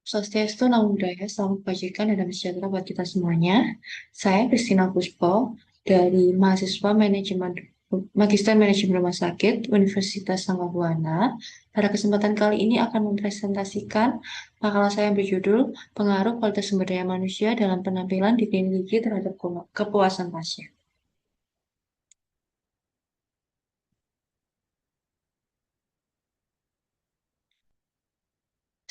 Swastiastu, Namo Buddhaya, salam kebajikan dan damai sejahtera buat kita semuanya. Saya Christina Puspo dari mahasiswa manajemen Magister Manajemen Rumah Sakit Universitas Sangga Pada kesempatan kali ini akan mempresentasikan makalah saya yang berjudul Pengaruh Kualitas Sumber Daya Manusia dalam Penampilan di Klinik Gigi terhadap Kepuasan Pasien.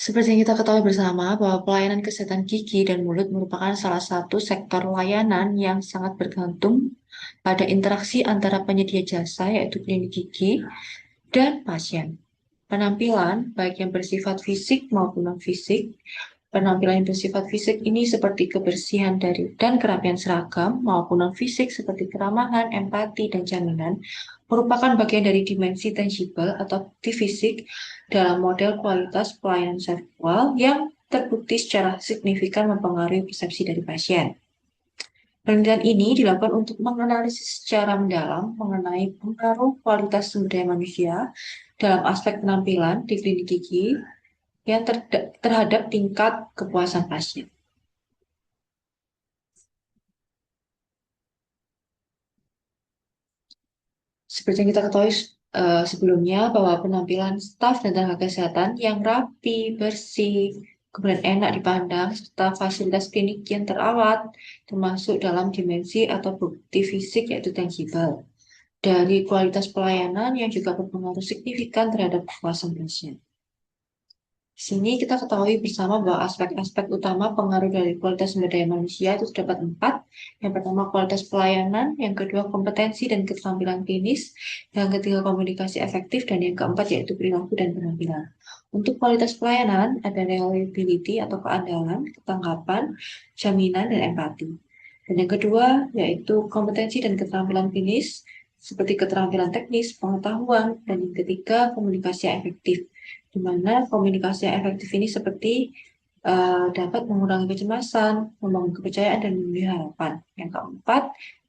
Seperti yang kita ketahui bersama bahwa pelayanan kesehatan gigi dan mulut merupakan salah satu sektor layanan yang sangat bergantung pada interaksi antara penyedia jasa yaitu klinik gigi dan pasien. Penampilan, baik yang bersifat fisik maupun non-fisik, penampilan yang bersifat fisik ini seperti kebersihan dari dan kerapian seragam maupun non-fisik seperti keramahan, empati, dan jaminan merupakan bagian dari dimensi tangible atau bukti fisik dalam model kualitas pelayanan seksual yang terbukti secara signifikan mempengaruhi persepsi dari pasien. Penelitian ini dilakukan untuk menganalisis secara mendalam mengenai pengaruh kualitas sumber daya manusia dalam aspek penampilan di klinik gigi yang terhadap tingkat kepuasan pasien. Seperti yang kita ketahui sebelumnya bahwa penampilan staf dan tenaga kesehatan yang rapi, bersih, kemudian enak dipandang, serta fasilitas klinik yang terawat, termasuk dalam dimensi atau bukti fisik yaitu tangible dari kualitas pelayanan yang juga berpengaruh signifikan terhadap kepuasan pasien. Di sini kita ketahui bersama bahwa aspek-aspek utama pengaruh dari kualitas sumber daya manusia itu terdapat empat. Yang pertama kualitas pelayanan, yang kedua kompetensi dan keterampilan klinis, yang ketiga komunikasi efektif, dan yang keempat yaitu perilaku dan penampilan. Untuk kualitas pelayanan ada reliability atau keandalan, ketangkapan, jaminan, dan empati. Dan yang kedua yaitu kompetensi dan keterampilan klinis, seperti keterampilan teknis, pengetahuan, dan yang ketiga komunikasi yang efektif, di mana komunikasi yang efektif ini seperti dapat mengurangi kecemasan, membangun kepercayaan, dan memberi harapan. Yang keempat,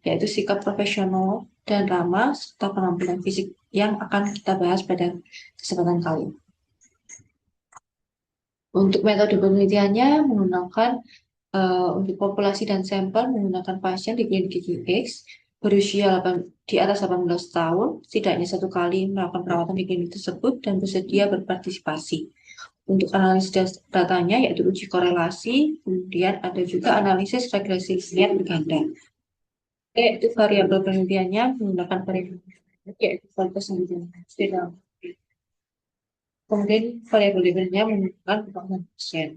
yaitu sikap profesional dan ramah, serta penampilan fisik yang akan kita bahas pada kesempatan kali ini. Untuk metode penelitiannya menggunakan untuk populasi dan sampel menggunakan pasien di klinik gigi X berusia di atas 18 tahun, setidaknya satu kali melakukan perawatan di klinik tersebut dan bersedia berpartisipasi. Untuk analisis datanya yaitu uji korelasi, kemudian ada juga analisis regresi linear berganda. Yaitu variabel penelitiannya menggunakan variabel yaitu kualitas yang kemudian variabel berikutnya menggunakan kebutuhan pasien.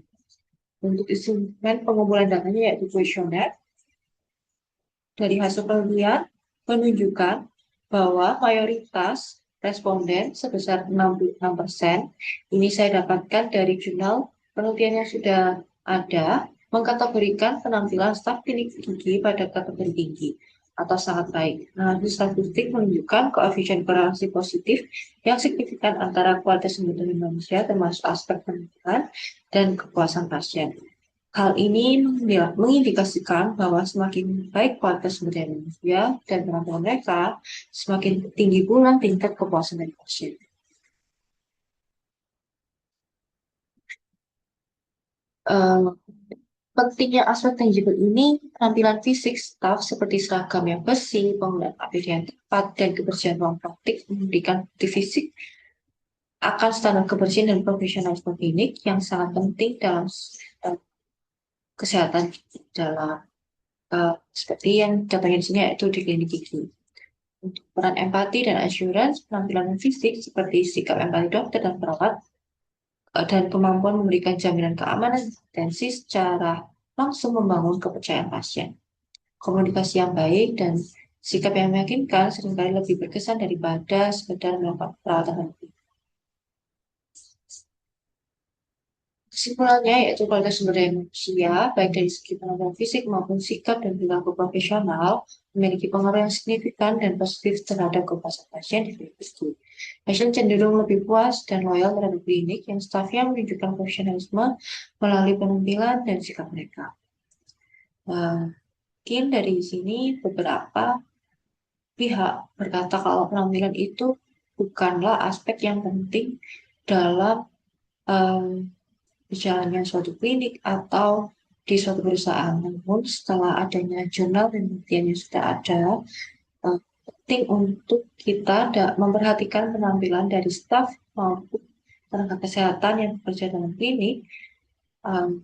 Untuk instrumen pengumpulan datanya yaitu kuesioner. Dari hasil penelitian menunjukkan bahwa mayoritas responden sebesar 66%, ini saya dapatkan dari jurnal penelitian yang sudah ada, mengkategorikan penampilan staf klinik gigi pada kategori tinggi atau sangat baik. Nah, statistik menunjukkan koefisien korelasi positif yang signifikan antara kualitas sumber daya manusia termasuk aspek penampilan dan kepuasan pasien. Hal ini mengindikasikan bahwa semakin baik kualitas sumber daya manusia dan penampilan mereka, semakin tinggi pula tingkat kepuasan dari pasien. Eh, Pentingnya aspek tangible ini, penampilan fisik staf seperti seragam yang bersih, penggunaan APD yang tepat, dan kebersihan ruang praktik memberikan bukti fisik akan standar kebersihan dan profesionalisme klinik yang sangat penting dalam kesehatan dalam seperti yang contohnya di sini yaitu di klinik gigi. Untuk peran empati dan assurance, penampilan fisik seperti sikap empati dokter dan perawat, dan kemampuan memberikan jaminan keamanan dan kompetensi secara langsung membangun kepercayaan pasien. Komunikasi yang baik dan sikap yang meyakinkan seringkali lebih berkesan daripada sekedar melakukan perawatan rutin. Kesimpulannya yaitu kualitas sumber daya manusia, baik dari segi penampilan fisik maupun sikap dan perilaku profesional, memiliki pengaruh yang signifikan dan positif terhadap kepuasan pasien di klinik itu. Pasien cenderung lebih puas dan loyal terhadap klinik yang stafnya menunjukkan profesionalisme melalui penampilan dan sikap mereka. Mungkin dari sini beberapa pihak berkata kalau penampilan itu bukanlah aspek yang penting dalam um, berjalannya suatu klinik atau di suatu perusahaan. Namun setelah adanya jurnal penelitian yang sudah ada, eh, penting untuk kita memperhatikan penampilan dari staf maupun tenaga kesehatan yang bekerja dalam klinik, um,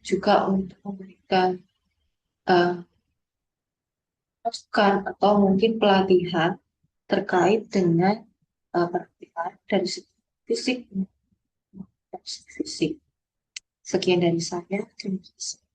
juga untuk memberikan uh, masukan atau mungkin pelatihan terkait dengan penampilan dari segi fisik dan fisik. Sekian dari saya. Terima kasih.